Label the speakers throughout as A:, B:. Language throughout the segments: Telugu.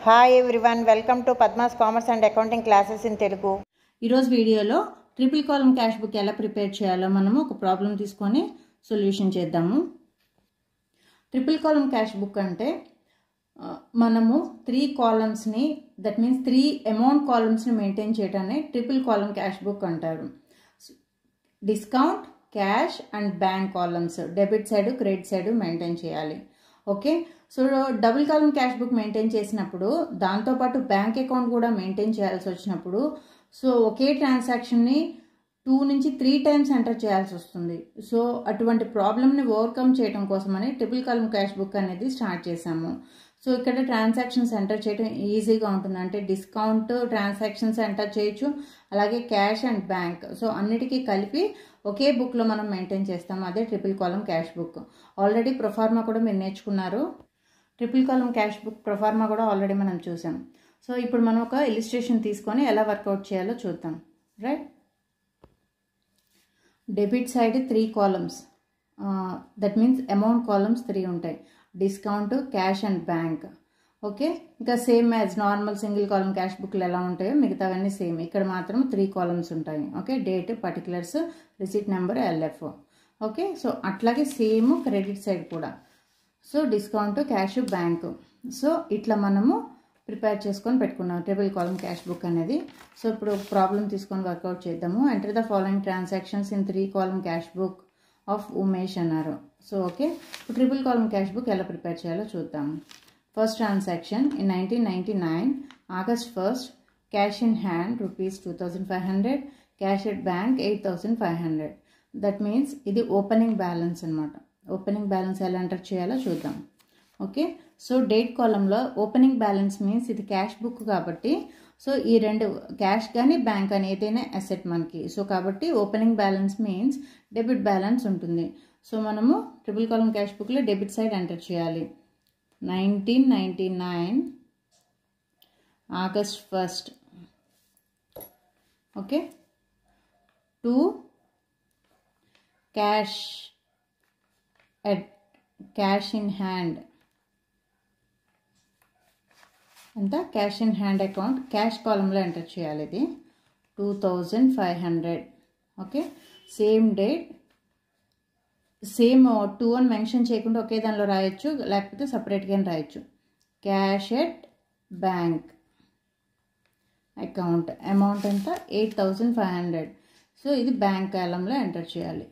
A: Hi everyone, welcome to Padma's commerce and accounting classes in Telugu.
B: ఈరోజు వీడియోలో ట్రిపుల్ కాలమ్ క్యాష్ బుక్ ఎలా ప్రిపేర్ చేయాలో మనము ఒక ప్రాబ్లం తీసుకొని సొల్యూషన్ చేద్దాము. ట్రిపుల్ కాలమ్ క్యాష్ బుక్ అంటే మనము 3 కాలమ్స్ని, దట్ మీన్స్ 3 అమౌంట్ కాలమ్స్ని మెయింటైన్ చేయడాన్ని ట్రిపుల్ కాలమ్ క్యాష్ బుక్ అంటారు. Discount, cash and bank columns, debit side credit side maintain చేయాలి. Okay, so double column cash book maintain చేసినప్పుడు దాంతోపాటు బ్యాంక్ అకౌంట్ కూడా మెయింటైన్ చేయాల్సి వచ్చినప్పుడు సో ఒకే ట్రాన్సాక్షన్ని 2 నుంచి 3 టైమ్స్ ఎంటర్ చేయాల్సి వస్తుంది. సో అటువంటి ప్రాబ్లమ్ని ఓవర్కమ్ చేయడం కోసమని ట్రిపుల్ కాలమ్ క్యాష్ బుక్ అనేది స్టార్ట్ చేశాము. సో ఇక్కడ ట్రాన్సాక్షన్స్ ఎంటర్ చేయడం ఈజీగా ఉంటుంది. అంటే డిస్కౌంట్ ట్రాన్సాక్షన్స్ ఎంటర్ చేయొచ్చు, అలాగే క్యాష్ అండ్ బ్యాంక్, సో అన్నిటికీ కలిపి ఒకే బుక్లో మనం మెయింటైన్ చేస్తాము. అదే triple column cash book. Already proforma కూడా మీరు నేర్చుకున్నారు. Triple column cash book proforma కూడా ఆల్రెడీ మనం చూసాం. సో ఇప్పుడు మనం ఒక ఇలిస్ట్రేషన్ తీసుకొని ఎలా వర్కౌట్ చేయాలో చూద్దాం. Right, debit side 3 columns, that means amount columns 3 ఉంటాయి. Discount, cash and bank. Okay, ఇంకా same as normal single column cash బుక్లు ఎలా ఉంటాయో మిగతావన్నీ సేమ్. ఇక్కడ మాత్రం 3 కాలమ్స్ ఉంటాయి. Okay, date, particulars, receipt number, LF. Okay, so అట్లాగే సేమ్ క్రెడిట్ సైడ్ కూడా. So discount, cash, bank. So ఇట్లా మనము ప్రిపేర్ చేసుకొని పెట్టుకున్నాం ట్రిపుల్ కాలమ్ క్యాష్ బుక్ అనేది. సో ఇప్పుడు ప్రాబ్లం తీసుకొని వర్కౌట్ చేద్దాము. Enter the following transactions in 3 column cash book of Umesh అన్నారు. సో ఓకే, ఇప్పుడు ట్రిపుల్ కాలమ్ క్యాష్ బుక్ ఎలా ప్రిపేర్ చేయాలో చూద్దాము. First transaction in 1999 August 1st, cash in hand ₹2,500, cash at bank 8,500. That means ఇది ఓపెనింగ్ బ్యాలెన్స్ అనమాట. ఓపెనింగ్ బ్యాలెన్స్ ఎలా ఎంటర్ చేయాలో చూద్దాం. ఓకే, సో డేట్ కాలంలో ఓపెనింగ్ బ్యాలెన్స్ మీన్స్ ఇది క్యాష్ బుక్ కాబట్టి సో ఈ రెండు క్యాష్ కానీ బ్యాంక్ కానీ ఏదైనా అసెట్ మనకి. సో కాబట్టి opening balance means debit balance ఉంటుంది. సో మనము ట్రిపుల్ కాలమ్ క్యాష్ బుక్లో డెబిట్ సైడ్ ఎంటర్ చేయాలి. 1999 August 1st. Okay, to cash at cash in hand, అంతా cash in hand account cash కాలంలో ఎంటర్ చేయాలి. ఇది 2,500. ఓకే, సేమ్ డేట్, సేమ్ 2 అని మెన్షన్ చేయకుండా ఒకే దానిలో రాయొచ్చు, లేకపోతే సపరేట్గా రాయొచ్చు. Cash at bank account amount అంతా 8,500. సో ఇది బ్యాంక్ కాలంలో ఎంటర్ చేయాలి.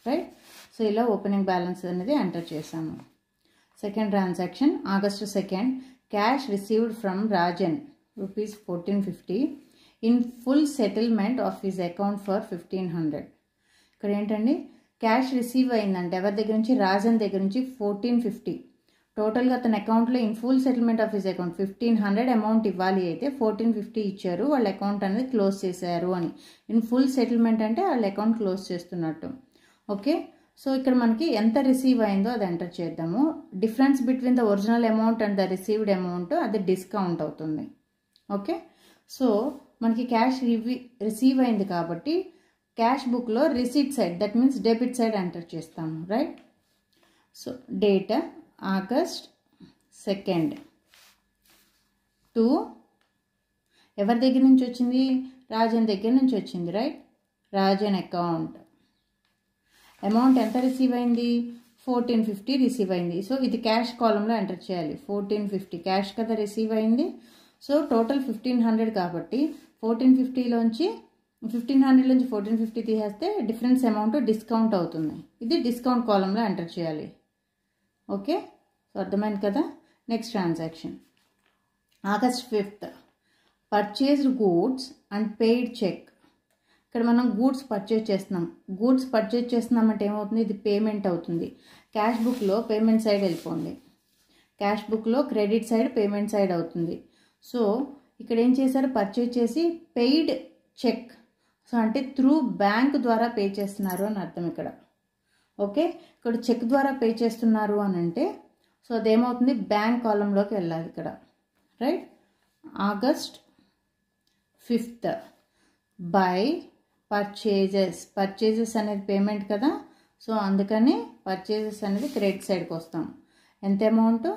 B: రైట్, సో ఇలా ఓపెనింగ్ బ్యాలెన్స్ అనేది ఎంటర్ చేసాము. Second transaction August 2nd, cash received from Rajan ₹1450 in full settlement of his account for 1,500. ఇక్కడ ఏంటండి, క్యాష్ రిసీవ్ అయిందంటే ఎవరి దగ్గర నుంచి, రాజన్ దగ్గర నుంచి 1450. టోటల్గా అతని అకౌంట్లో in full settlement of his account 1,500 amount ఇవ్వాలి. అయితే 1450 ఇచ్చారు, వాళ్ళ అకౌంట్ అనేది క్లోజ్ చేశారు అని. ఇన్ ఫుల్ సెటిల్మెంట్ అంటే వాళ్ళ అకౌంట్ క్లోజ్ చేస్తున్నట్టు. ఓకే, సో ఇక్కడ మనకి ఎంత రిసీవ్ అయిందో అది ఎంటర్ చేద్దాము. Difference between the original amount and the received amount అది డిస్కౌంట్ అవుతుంది. ఓకే, సో మనకి క్యాష్ రిసీవ్ అయింది కాబట్టి క్యాష్ బుక్లో receipt side, that means debit side enter చేస్తాము. Right, so date August 2nd to ఎవరి దగ్గర నుంచి వచ్చింది, రాజన్ దగ్గర నుంచి వచ్చింది. రైట్, రాజన్ అకౌంట్ అమౌంట్ ఎంత రిసీవ్ అయింది, 1450 రిసీవ్ అయింది. సో ఇది క్యాష్ కాలంలో ఎంటర్ చేయాలి. 1450 క్యాష్ కదా రిసీవ్ అయింది. సో టోటల్ 1,500 కాబట్టి 1450లోంచి 1450 తీసేస్తే డిఫరెన్స్ అమౌంట్ డిస్కౌంట్ అవుతుంది. ఇది డిస్కౌంట్ కాలంలో ఎంటర్ చేయాలి. ఓకే, సో అర్థమైంది కదా. Next transaction August 5th, purchased goods and paid cheque. ఇక్కడ మనం గూడ్స్ పర్చేజ్ చేస్తున్నాం. గూడ్స్ పర్చేజ్ చేస్తున్నామంటే ఏమవుతుంది, ఇది పేమెంట్ అవుతుంది. క్యాష్ బుక్లో పేమెంట్ సైడ్ వెళ్ళిపోండి, క్యాష్ బుక్లో క్రెడిట్ సైడ్ పేమెంట్ సైడ్ అవుతుంది. సో ఇక్కడ ఏం చేశారు, పర్చేజ్ చేసి పెయిడ్ చెక్, సో అంటే త్రూ బ్యాంక్ ద్వారా పే చేస్తున్నారు అని అర్థం ఇక్కడ. ఓకే, ఇక్కడ చెక్ ద్వారా పే చేస్తున్నారు అని అంటే సో అదేమవుతుంది, బ్యాంక్ కాలంలోకి వెళ్ళాలి ఇక్కడ. Right, August 5th by purchases అనేది పేమెంట్ కదా. సో అందుకని పర్చేజెస్ అనేది క్రెడిట్ సైడ్కి వస్తాం. ఎంత అమౌంట్,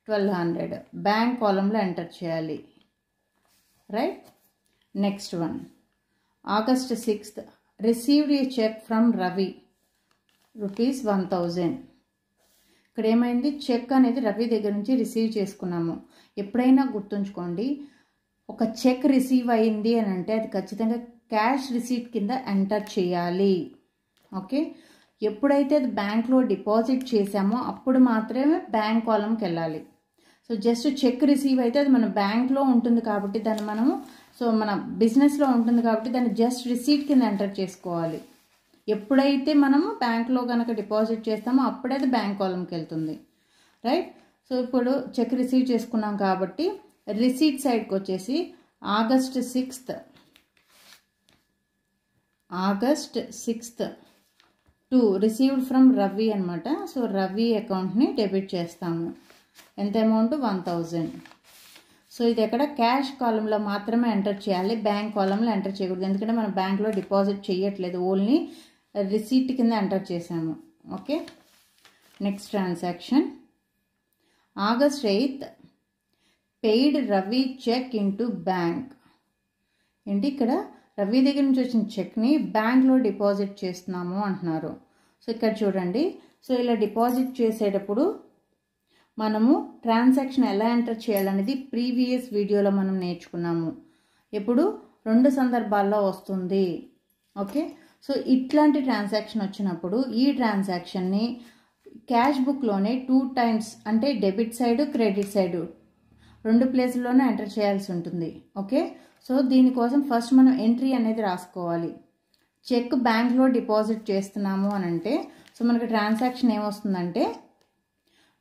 B: 1200 బ్యాంక్ కాలంలో ఎంటర్ చేయాలి, right. Next one, August 6th received a check from Ravi ₹1000. ఇక్కడ ఏమైంది, చెక్ అనేది రవి దగ్గర నుంచి రిసీవ్ చేసుకున్నాము. ఎప్పుడైనా గుర్తుంచుకోండి, ఒక చెక్ రిసీవ్ అయింది అని అంటే అది ఖచ్చితంగా క్యాష్ రిసీట్ కింద ఎంటర్ చేయాలి. ఓకే, ఎప్పుడైతే అది బ్యాంక్లో డిపాజిట్ చేసామో అప్పుడు మాత్రమే బ్యాంక్ కాలంకి వెళ్ళాలి. సో జస్ట్ చెక్ రిసీవ్ అయితే అది మన బ్యాంక్లో ఉంటుంది కాబట్టి దాన్ని మనము, సో మన బిజినెస్లో ఉంటుంది కాబట్టి దాన్ని జస్ట్ రిసీట్ కింద ఎంటర్ చేసుకోవాలి. ఎప్పుడైతే మనము బ్యాంక్లో కనుక డిపాజిట్ చేస్తామో అప్పుడే అది బ్యాంక్ కాలంకి వెళ్తుంది, రైట్. సో ఇప్పుడు చెక్ రిసీవ్ చేసుకున్నాం కాబట్టి రిసీట్ సైడ్కి వచ్చేసి August 6th to received from Ravi అనమాట. సో రవి అకౌంట్ని డెబిట్ చేస్తాము. ఎంత అమౌంట్, 1000. సో ఇది ఎక్కడ క్యాష్ కాలంలో మాత్రమే ఎంటర్ చేయాలి, బ్యాంక్ కాలంలో ఎంటర్ చేయకూడదు. ఎందుకంటే మనం బ్యాంక్లో డిపాజిట్ చేయట్లేదు, ఓన్లీ రిసీట్ కింద ఎంటర్ చేసాము. Okay, next transaction August 8th paid Ravi cheque into bank. ఏంటి, ఇక్కడ రవి దగ్గర నుంచి వచ్చిన చెక్ని బ్యాంక్లో డిపాజిట్ చేస్తున్నాము అంటున్నారు. సో ఇక్కడ చూడండి, సో ఇలా డిపాజిట్ చేసేటప్పుడు మనము ట్రాన్సాక్షన్ ఎలా ఎంటర్ చేయాలనేది ప్రీవియస్ వీడియోలో మనం నేర్చుకున్నాము. ఇప్పుడు 2 సందర్భాల్లో వస్తుంది. ఓకే, సో ఇట్లాంటి ట్రాన్సాక్షన్ వచ్చినప్పుడు ఈ ట్రాన్సాక్షన్ని క్యాష్ బుక్లోనే 2 times అంటే డెబిట్ సైడ్ క్రెడిట్ సైడ్ 2 ప్లేస్లోనే ఎంటర్ చేయాల్సి ఉంటుంది. ఓకే, సో దీనికోసం ఫస్ట్ మనం ఎంట్రీ అనేది రాసుకోవాలి. చెక్ బ్యాంక్లో డిపాజిట్ చేస్తున్నాము అని అంటే సో మనకి ట్రాన్సాక్షన్ ఏమొస్తుందంటే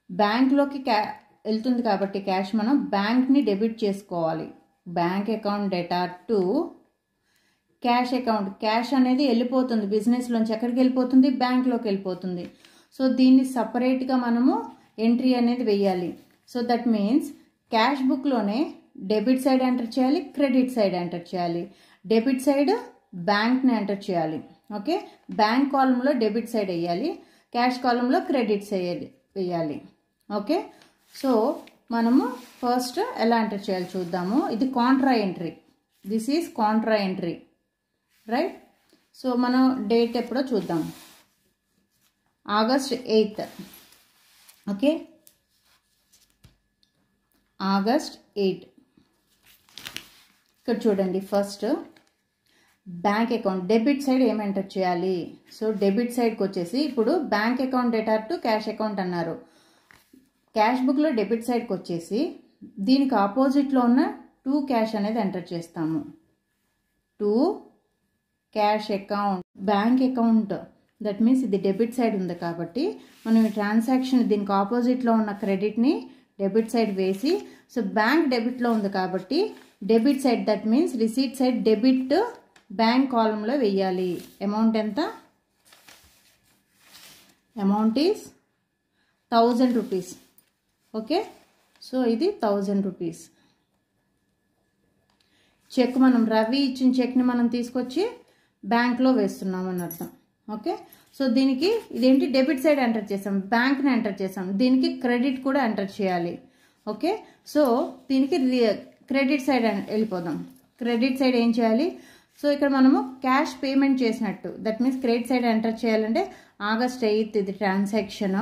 B: బ్యాంక్లోకి వెళ్తుంది కాబట్టి క్యాష్ మనం బ్యాంక్ని డెబిట్ చేసుకోవాలి. Bank account data to cash account, cash అనేది వెళ్ళిపోతుంది బిజినెస్లోంచి, ఎక్కడికి వెళ్ళిపోతుంది, బ్యాంక్లోకి వెళ్ళిపోతుంది. సో దీన్ని సపరేట్గా మనము ఎంట్రీ అనేది వేయాలి. సో దట్ మీన్స్ క్యాష్ బుక్లోనే డెబిట్ సైడ్ ఎంటర్ చేయాలి, క్రెడిట్ సైడ్ ఎంటర్ చేయాలి. డెబిట్ సైడ్ బ్యాంక్ని ఎంటర్ చేయాలి. ఓకే, బ్యాంక్ కాలంలో డెబిట్ సైడ్ వేయాలి, క్యాష్ కాలంలో క్రెడిట్ సైడ్ వేయాలి. ఓకే, సో మనము ఫస్ట్ ఎలా ఎంటర్ చేయాలి చూద్దాము. ఇది contra entry, this is contra entry, right. So మనం డేట్ ఎప్పుడో చూద్దాం, August 8th. Okay, August 8. ఇక్కడ చూడండి, first bank account debit side ఏం ఎంటర్ చేయాలి. సో డెబిట్ సైడ్కి వచ్చేసి ఇప్పుడు bank account data to cash account అన్నారు. క్యాష్ బుక్లో డెబిట్ సైడ్కి వచ్చేసి దీనికి ఆపోజిట్లో ఉన్న టు క్యాష్ అనేది ఎంటర్ చేస్తాము. To cash account, bank account, that means ఇది డెబిట్ సైడ్ ఉంది కాబట్టి మనం ఈ ట్రాన్సాక్షన్ దీనికి ఆపోజిట్లో ఉన్న క్రెడిట్ని డెబిట్ సైడ్ వేసి, సో బ్యాంక్ డెబిట్లో ఉంది కాబట్టి debit side, that means receipt side debit bank కాలంలో వెయ్యాలి. అమౌంట్ ఎంత, amount is 1000 rupees. Okay, so ఇది 1000 rupees. చెక్ మనం రవి ఇచ్చిన చెక్ని మనం తీసుకొచ్చి బ్యాంక్లో వేస్తున్నాం అని అర్థం. ఓకే, సో దీనికి ఇదేంటి డెబిట్ సైడ్ ఎంటర్ చేసాం, బ్యాంక్ని ఎంటర్ చేసాం, దీనికి క్రెడిట్ కూడా ఎంటర్ చేయాలి. ఓకే, సో దీనికి క్రెడిట్ సైడ్ వెళ్ళిపోదాం. క్రెడిట్ సైడ్ ఏం చేయాలి, సో ఇక్కడ మనము క్యాష్ పేమెంట్ చేసినట్టు, that means credit side enter చేయాలంటే August 8th ఇది ట్రాన్సాక్షన్.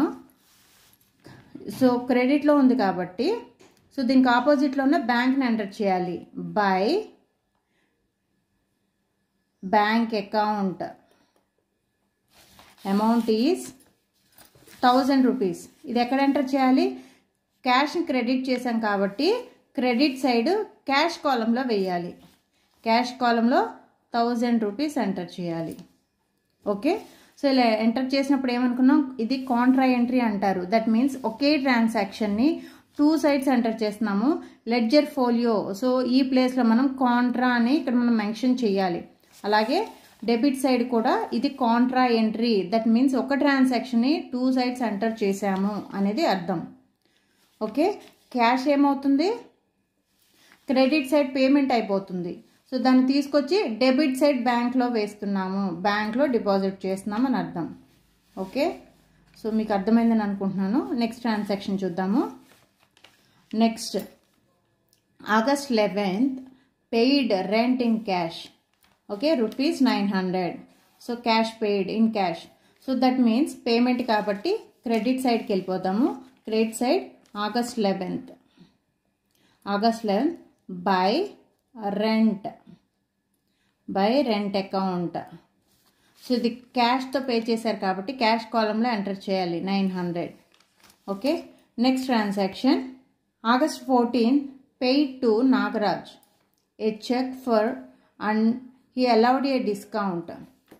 B: సో క్రెడిట్లో ఉంది కాబట్టి సో దీనికి ఆపోజిట్లో ఉన్న బ్యాంక్ని ఎంటర్ చేయాలి. By bank account, amount is 1000 rupees. ఇది ఎక్కడ ఎంటర్ చేయాలి, క్యాష్ని క్రెడిట్ చేసాం కాబట్టి క్రెడిట్ సైడ్ క్యాష్ కాలంలో వేయాలి. క్యాష్ కాలంలో 1000 rupees ఎంటర్ చేయాలి. ఓకే, సో ఇలా ఎంటర్ చేసినప్పుడు ఏమనుకున్నాం, ఇది కాంట్రా ఎంట్రీ అంటారు. దట్ మీన్స్ ఒకే ట్రాన్సాక్షన్ని 2 sides ఎంటర్ చేస్తున్నాము. లెడ్జర్ ఫోలియో, సో ఈ ప్లేస్లో మనం కాంట్రా అని ఇక్కడ మనం మెన్షన్ చేయాలి. అలాగే డెబిట్ సైడ్ కూడా ఇది కాంట్రా ఎంట్రీ, దట్ మీన్స్ ఒక ట్రాన్సాక్షన్ని 2 sides ఎంటర్ చేసాము అనేది అర్థం. ఓకే, క్యాష్ ఏమవుతుంది, క్రెడిట్ సైడ్ పేమెంట్ అయిపోతుంది. సో దాన్ని తీసుకొచ్చి డెబిట్ సైడ్ బ్యాంక్లో వేస్తున్నాము, బ్యాంక్లో డిపాజిట్ చేస్తున్నాము అని అర్థం. ఓకే, సో మీకు అర్థమైందని అనుకుంటున్నాను. నెక్స్ట్ ట్రాన్సాక్షన్ చూద్దాము. Next August 11th paid rent in cash. Okay, rupees 900. So cash paid in cash. So that means payment కాబట్టి credit side కి వెళ్ళిపోతాము. Credit side August 11th. August 11th by rent account. So ఇది క్యాష్తో పే చేశారు కాబట్టి క్యాష్ కాలంలో ఎంటర్ చేయాలి 900. Okay, next transaction August 14th paid to Nagaraj a check for and he allowed a discount.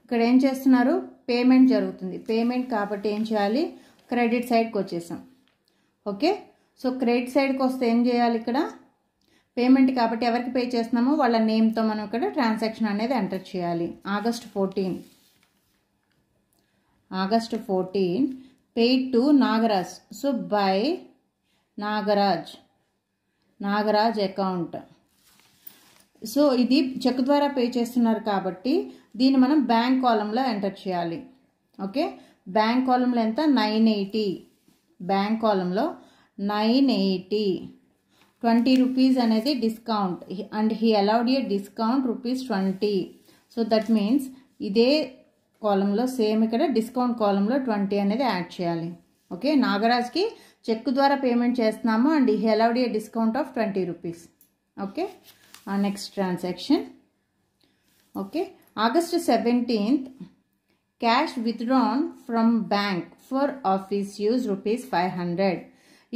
B: ఇక్కడ ఏం చేస్తున్నారు, పేమెంట్ జరుగుతుంది. పేమెంట్ కాబట్టి ఏం చేయాలి, క్రెడిట్ సైడ్కి వచ్చేసాం. ఓకే, సో క్రెడిట్ సైడ్కి వస్తే ఏం చేయాలి, ఇక్కడ పేమెంట్ కాబట్టి ఎవరికి పే చేస్తున్నామో వాళ్ళ నేమ్తో మనం ఇక్కడ ట్రాన్సాక్షన్ అనేది ఎంటర్ చేయాలి. August 14 paid to Nagaraj. So by Nagaraj account. So ఇది చెక్ ద్వారా పే చేస్తున్నారు కాబట్టి దీన్ని మనం బ్యాంక్ కాలంలో ఎంటర్ చేయాలి. ఓకే, బ్యాంక్ కాలంలో ఎంత, 980. బ్యాంక్ కాలంలో 980. 20 రూపీస్ అనేది discount and he allowed a discount ₹20. So that means ఇదే కాలంలో సేమ్ ఇక్కడ డిస్కౌంట్ కాలంలో 20 అనేది యాడ్ చేయాలి. ఓకే, నాగరాజ్కి చెక్ ద్వారా పేమెంట్ చేస్తున్నాము and he allowed a discount of 20 rupees. Okay, next transaction. Okay, August 17th cash withdrawn from bank for office use ₹500.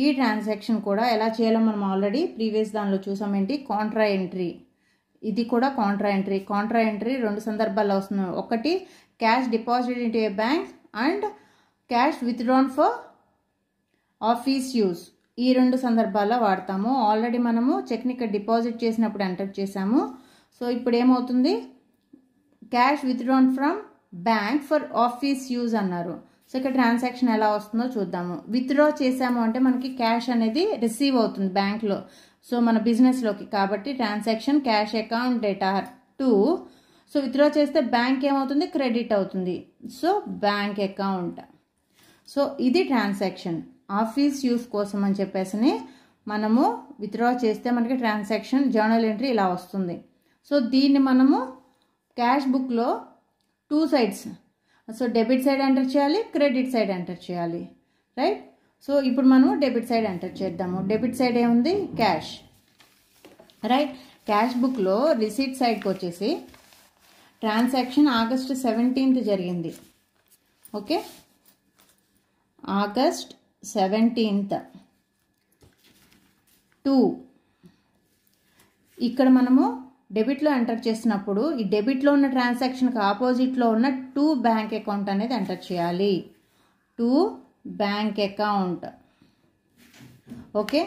B: ఈ ట్రాన్సాక్షన్ కూడా ఎలా చేయాలో మనం ఆల్రెడీ ప్రీవియస్ దానిలో చూసామేంటి, కాంట్రా ఎంట్రీ. ఇది కూడా కాంట్రా ఎంట్రీ రెండు సందర్భాల్లో వస్తుంది. ఒకటి cash deposit into A bank and cash withdrawn for office use. ఈ రెండు సందర్భాల్లో వాడతాము. ఆల్రెడీ మనము చెక్ని ఇక్కడ డిపాజిట్ చేసినప్పుడు ఎంటర్ చేసాము. సో ఇప్పుడు ఏమవుతుంది, cash withdrawn from bank for office use అన్నారు. సో ఇక్కడ ట్రాన్సాక్షన్ ఎలా వస్తుందో చూద్దాము. విత్డ్రా చేసాము అంటే మనకి క్యాష్ అనేది రిసీవ్ అవుతుంది బ్యాంక్లో, సో మన బిజినెస్లోకి. కాబట్టి transaction cash account data 2. So withdraw చేస్తే బ్యాంక్ ఏమవుతుంది, క్రెడిట్ అవుతుంది. So bank account. సో ఇది ట్రాన్సాక్షన్ ఆఫీస్ యూస్ కోసం అని చెప్పేసి మనము విత్డ్రా చేస్తే మనకి ట్రాన్సాక్షన్ జర్నల్ ఎంట్రీ ఇలా వస్తుంది. సో దీన్ని మనము క్యాష్ బుక్లో 2 sides, so debit side enter చేయాలి, క్రెడిట్ సైడ్ ఎంటర్ చేయాలి. రైట్, సో ఇప్పుడు మనము డెబిట్ సైడ్ ఎంటర్ చేద్దాము. డెబిట్ సైడ్ ఏముంది, క్యాష్. రైట్, క్యాష్ బుక్లో రిసీట్ సైడ్కి వచ్చేసి ట్రాన్సాక్షన్ August 17th జరిగింది. Okay, August 17th 2. ఇక్కడ మనము డెబిట్లో ఎంటర్ చేసినప్పుడు ఈ డెబిట్లో ఉన్న ట్రాన్సాక్షన్కి ఆపోజిట్లో ఉన్న 2 బ్యాంక్ అకౌంట్ అనేది ఎంటర్ చేయాలి. 2 బ్యాంక్ అకౌంట్. ఓకే,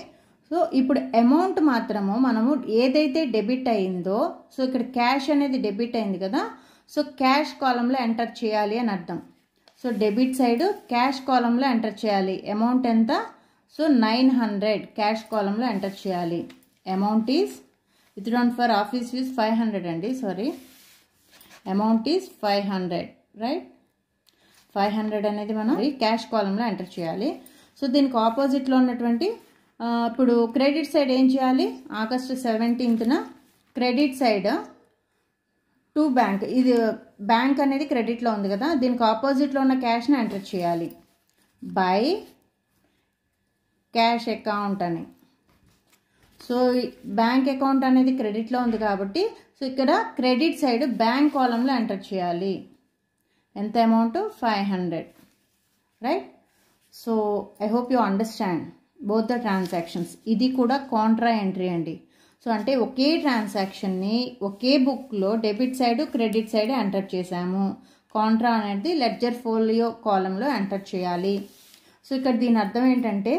B: సో ఇప్పుడు అమౌంట్ మాత్రము మనము ఏదైతే డెబిట్ అయిందో, సో ఇక్కడ క్యాష్ అనేది డెబిట్ అయింది కదా, సో క్యాష్ కాలంలో ఎంటర్ చేయాలి అని అర్థం. సో డెబిట్ సైడ్ క్యాష్ కాలంలో ఎంటర్ చేయాలి. అమౌంట్ ఎంత, సో 900 క్యాష్ కాలంలో ఎంటర్ చేయాలి. Amount is withdrawn for office use 500 అండి, సారీ, అమౌంట్ ఈజ్ 500. రైట్, 500 అనేది మనం క్యాష్ కాలంలో ఎంటర్ చేయాలి. సో దీనికి ఆపోజిట్లో ఉన్నటువంటి ఇప్పుడు క్రెడిట్ సైడ్ ఏం చేయాలి, August 17th credit side 2 bank, ఇది బ్యాంక్ అనేది క్రెడిట్లో ఉంది కదా, దీనికి ఆపోజిట్లో ఉన్న క్యాష్ని ఎంటర్ చేయాలి. బై క్యాష్ అకౌంట్ అని. సో బ్యాంక్ అకౌంట్ అనేది క్రెడిట్లో ఉంది కాబట్టి సో ఇక్కడ క్రెడిట్ సైడ్ బ్యాంక్ కాలంలో ఎంటర్ చేయాలి. ఎంత amount, 500. Right, so I hope you understand both the transactions. ఇది కూడా కాంట్రా ఎంట్రీ అండి. సో అంటే ఒకే ట్రాన్సాక్షన్ని ఒకే బుక్లో debit side credit side enter చేసాము. కాంట్రా అనేది లెడ్జర్ ఫోలియో కాలంలో ఎంటర్ చేయాలి. సో ఇక్కడ దీని అర్థం ఏంటంటే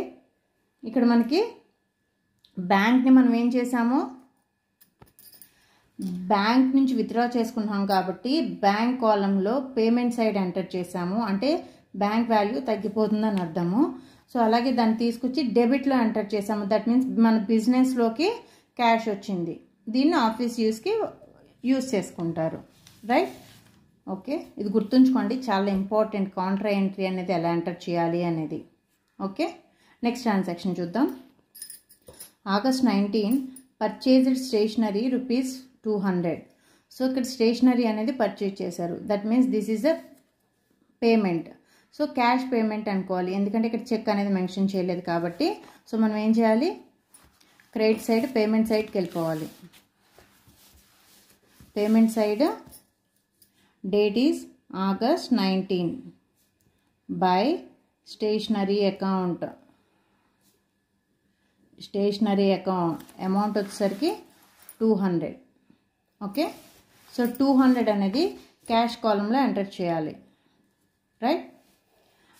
B: ఇక్కడ మనకి బ్యాంక్ని మనం ఏం చేసాము, బ్యాంక్ నుంచి విత్డ్రా చేసుకుంటున్నాం కాబట్టి బ్యాంక్ కాలంలో పేమెంట్ సైడ్ ఎంటర్ చేసాము, అంటే బ్యాంక్ వాల్యూ తగ్గిపోతుందని అర్థము. సో అలాగే దాన్ని తీసుకొచ్చి డెబిట్లో ఎంటర్ చేసాము. దట్ మీన్స్ మన బిజినెస్లోకి క్యాష్ వచ్చింది, దీన్ని ఆఫీస్ యూస్కి యూస్ చేసుకుంటారు. రైట్, ఓకే, ఇది గుర్తుంచుకోండి, చాలా ఇంపార్టెంట్ కాంట్రా ఎంట్రీ అనేది ఎలా ఎంటర్ చేయాలి అనేది. ఓకే, నెక్స్ట్ ట్రాన్సాక్షన్ చూద్దాం. August 19 purchased stationery rupees 200. So ఇక్కడ స్టేషనరీ అనేది పర్చేజ్ చేశారు. That means this is a payment. So cash payment అనుకోవాలి, ఎందుకంటే ఇక్కడ చెక్ అనేది మెన్షన్ చేయలేదు కాబట్టి. సో మనం ఏం చేయాలి, క్రెడిట్ సైడ్ పేమెంట్ సైడ్కి వెళ్ళిపోవాలి. Payment side date is August 19 by stationery account. Stationery account amount వచ్చేసరికి 200. ఓకే, సో 200 అనేది క్యాష్ కాలంలో ఎంటర్ చేయాలి. Right.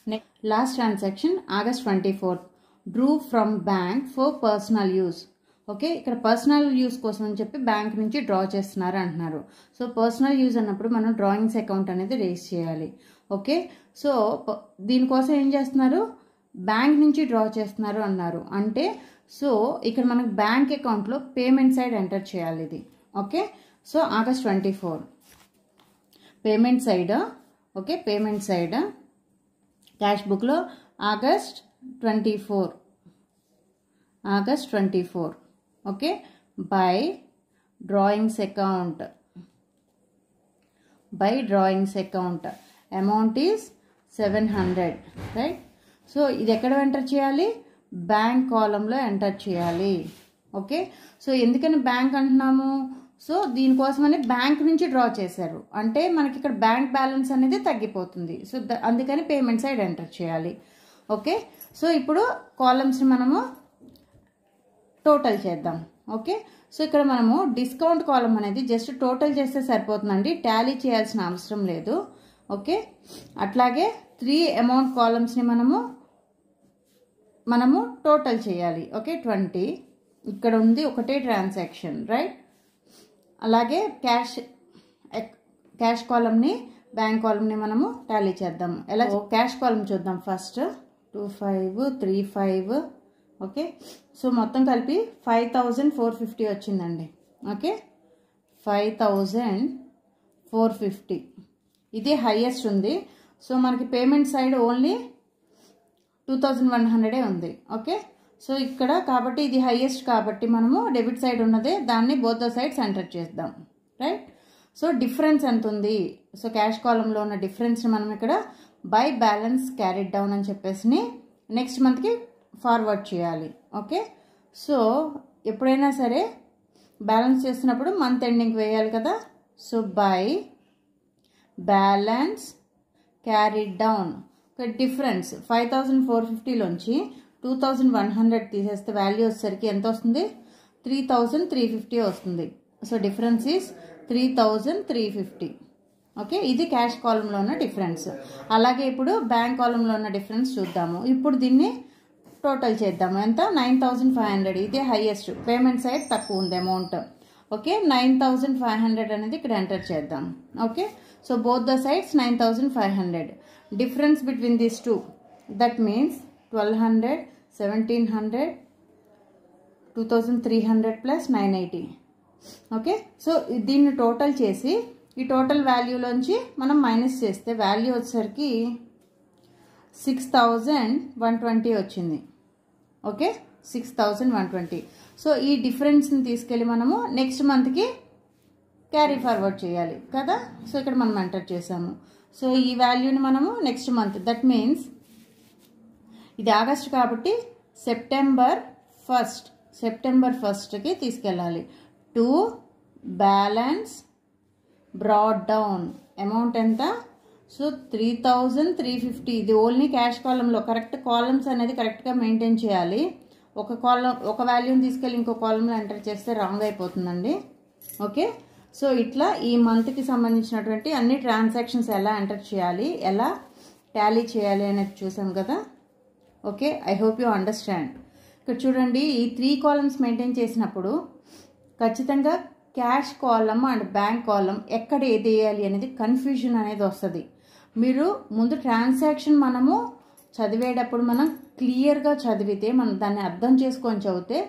B: Next last transaction August 24 Drew from bank for personal use. Okay, ఇక్కడ పర్సనల్ యూస్ కోసం అని చెప్పి బ్యాంక్ నుంచి డ్రా చేస్తున్నారు అంటున్నారు. సో పర్సనల్ యూస్ అన్నప్పుడు మనం డ్రాయింగ్స్ అకౌంట్ అనేది రేస్ చేయాలి. ఓకే, సో దీనికోసం ఏం చేస్తున్నారు, బ్యాంక్ నుంచి డ్రా చేస్తున్నారు అన్నారు అంటే సో ఇక్కడ మనకు బ్యాంక్ అకౌంట్లో పేమెంట్ సైడ్ ఎంటర్ చేయాలి ఇది. Okay, so August 24 payment side. Okay, payment side cash బుక్లో August 24 okay by drawings account. Amount is 700. Right. So ఇది ఎక్కడ ఎంటర్ చేయాలి, బ్యాంక్ కాలంలో ఎంటర్ చేయాలి. ఓకే, సో ఎందుకని బ్యాంక్ అంటున్నాము, సో దీనికోసమని బ్యాంక్ నుంచి డ్రా చేశారు అంటే మనకి ఇక్కడ బ్యాంక్ బ్యాలెన్స్ అనేది తగ్గిపోతుంది. సో అందుకని పేమెంట్ సైడ్ ఎంటర్ చేయాలి. ఓకే, సో ఇప్పుడు కాలమ్స్ని మనము టోటల్ చేద్దాం. ఓకే, సో ఇక్కడ మనము డిస్కౌంట్ కాలం అనేది జస్ట్ టోటల్ చేస్తే సరిపోతుందండి, టాలీ చేయాల్సిన అవసరం లేదు. ఓకే, అట్లాగే 3 అమౌంట్ కాలమ్స్ని మనము టోటల్ చేయాలి. ఓకే, 20 ఇక్కడ ఉంది, ఒకటే ట్రాన్సాక్షన్. రైట్. అలాగే క్యాష్ కాలంని బ్యాంక్ కాలంని మనము టాలీ చేద్దాం. ఎలా క్యాష్ కాలం చూద్దాం ఫస్ట్. 25 35. ఓకే, సో మొత్తం కలిపి 5450 వచ్చిందండి. ఓకే, 5450 ఇది హైయెస్ట్ ఉంది. సో మనకి పేమెంట్ సైడ్ ఓన్లీ 2100 ఉంది. ఓకే, సో ఇక్కడ కాబట్టి ఇది హైయెస్ట్ కాబట్టి మనము డెబిట్ సైడ్ ఉన్నదే దాన్ని బోత్ ద సైడ్స్ ఎంటర్ చేద్దాం. రైట్. సో డిఫరెన్స్ ఎంత ఉంది, సో క్యాష్ కాలంలో ఉన్న డిఫరెన్స్ని మనం ఇక్కడ బై బ్యాలెన్స్ క్యారీడ్ డౌన్ అని చెప్పేసి నెక్స్ట్ మంత్కి ఫార్వర్డ్ చేయాలి. ఓకే, సో ఎప్పుడైనా సరే బ్యాలెన్స్ చేస్తున్నప్పుడు మంత్ ఎండింగ్ వేయాలి కదా. So by balance carried down difference 5450లోంచి 2100 తీసేస్తే వాల్యూ వచ్చేసరికి ఎంత వస్తుంది, 3350 వస్తుంది. So difference is 3350. ఓకే, ఇది క్యాష్ కాలంలో ఉన్న డిఫరెన్స్. అలాగే ఇప్పుడు బ్యాంక్ కాలంలో ఉన్న డిఫరెన్స్ చూద్దాము. ఇప్పుడు దీన్ని టోటల్ చేద్దాము. ఎంత, 9500. ఇదే హైయెస్ట్, పేమెంట్ సైడ్ తక్కువ ఉంది అమౌంట్. ఓకే, 9500 అనేది ఇక్కడ ఎంటర్ చేద్దాం. Okay, so both the sides 9500. Difference between these two, that means 1200 1700 2300 plus 980. Okay, so దీన్ని టోటల్ చేసి ఈ టోటల్ వాల్యూలోంచి మనం మైనస్ చేస్తే వాల్యూ వచ్చేసరికి 6120 వచ్చింది. ఓకే, 6120. సో ఈ డిఫరెన్స్ని తీసుకెళ్ళి మనము నెక్స్ట్ మంత్కి క్యారీ ఫార్వర్డ్ చేయాలి కదా. సో ఇక్కడ మనం ఎంటర్ చేసాము. సో ఈ వాల్యూని మనము నెక్స్ట్ మంత్, దట్ మీన్స్ ఇది ఆగస్ట్ కాబట్టి సెప్టెంబర్ 1కి తీసుకెళ్ళాలి. To balance broad down amount ఎంత, సో 3350. ఇది ఓన్లీ క్యాష్ కాలంలో. కరెక్ట్ కాలమ్స్ అనేది కరెక్ట్గా మెయింటైన్ చేయాలి. ఒక వాల్యూని తీసుకెళ్ళి ఇంకో కాలంలో ఎంటర్ చేస్తే రాంగ్ అయిపోతుందండి. ఓకే, సో ఇట్లా ఈ మంత్కి సంబంధించినటువంటి అన్ని ట్రాన్సాక్షన్స్ ఎలా ఎంటర్ చేయాలి, ఎలా టాలీ చేయాలి అనేది చూసాం కదా. Okay, I hope you understand. ఇక్కడ చూడండి, ఈ 3 కాలమ్స్ మెయింటైన్ చేసినప్పుడు ఖచ్చితంగా cash column and bank column ఎక్కడ ఏది వేయాలి అనేది కన్ఫ్యూజన్ అనేది వస్తుంది. మీరు ముందు ట్రాన్సాక్షన్ మనము చదివేటప్పుడు మనం క్లియర్గా చదివితే, మనం దాన్ని అర్థం చేసుకొని చదివితే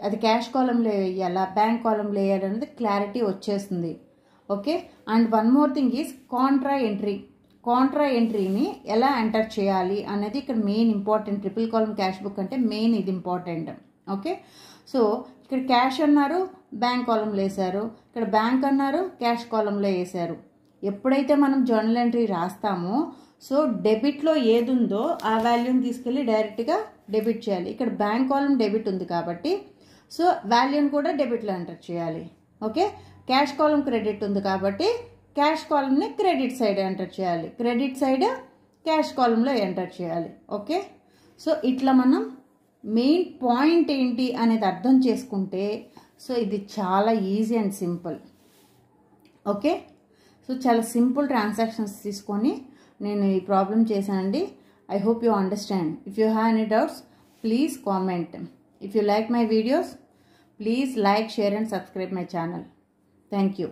B: అది క్యాష్ కాలంలో వేయాలా బ్యాంక్ కాలంలో వేయాలి అనేది క్లారిటీ వచ్చేస్తుంది. Okay, and one more thing is contra ఎంట్రీని ఎలా ఎంటర్ చేయాలి అనేది ఇక్కడ main important. Triple column cash book అంటే మెయిన్ ఇది ఇంపార్టెంట్. ఓకే, సో ఇక్కడ క్యాష్ అన్నారు, బ్యాంక్ కాలంలో వేశారు, ఇక్కడ బ్యాంక్ అన్నారు, క్యాష్ కాలంలో వేశారు. ఎప్పుడైతే మనం జర్నల్ ఎంట్రీ రాస్తామో సో డెబిట్లో ఏది ఉందో ఆ వాల్యూని తీసుకెళ్ళి డైరెక్ట్గా డెబిట్ చేయాలి. ఇక్కడ బ్యాంక్ కాలం డెబిట్ ఉంది కాబట్టి సో వాల్యూని కూడా డెబిట్లో ఎంటర్ చేయాలి. ఓకే, క్యాష్ కాలం క్రెడిట్ ఉంది కాబట్టి క్యాష్ కాలంని క్రెడిట్ సైడ్ ఎంటర్ చేయాలి, క్రెడిట్ సైడ్ క్యాష్ కాలంలో ఎంటర్ చేయాలి. ఓకే, సో ఇట్లా మనం మెయిన్ పాయింట్ ఏంటి అనేది అర్థం చేసుకుంటే సో ఇది చాలా easy and simple. Okay, so చాలా సింపుల్ ట్రాన్సాక్షన్స్ తీసుకొని నేను ఈ ప్రాబ్లం చేశానండి. I hope you understand. If you have any doubts please comment. If you like my videos please like, share and subscribe my channel. Thank you.